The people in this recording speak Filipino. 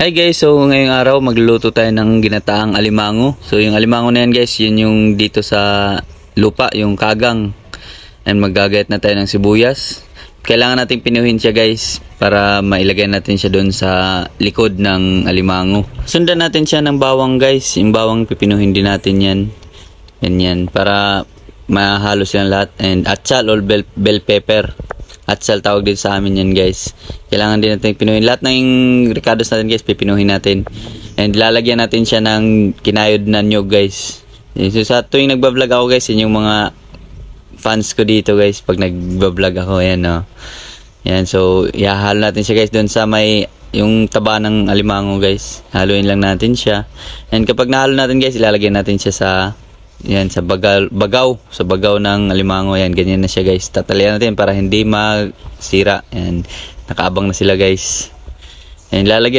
Hi guys, so ngayong araw magluluto tayo ng ginataang alimango. So yung alimango na yan guys, yun yung dito sa lupa, yung kagang. And maggagayat na tayo ng sibuyas. Kailangan natin pinuhin siya guys para mailagay natin siya doon sa likod ng alimango. Sundan natin siya ng bawang guys. Yung bawang pipinuhin din natin yan. Yan para mahalo silang lahat. And atsal or bell pepper. Atsal tawag din sa amin yan guys. Kailangan din natin pinuhin. Lahat ng ricados natin guys, pipinuhin natin. And lalagyan natin siya ng kinayod na nyog guys. So sa tuwing nagbablog ako guys, yun yung mga fans ko dito guys. Pag nagbablog ako, yan o. Yan, so ihahalo natin siya guys doon sa may yung taba ng alimango guys. Haluin lang natin siya. And kapag nahalo natin guys, ilalagay natin siya sa yan sa bagaw ng alimango. Yan, ganyan na siya guys. Tatalian natin para hindi masira. Yan, nakaabang na sila guys. Yan, lalagyan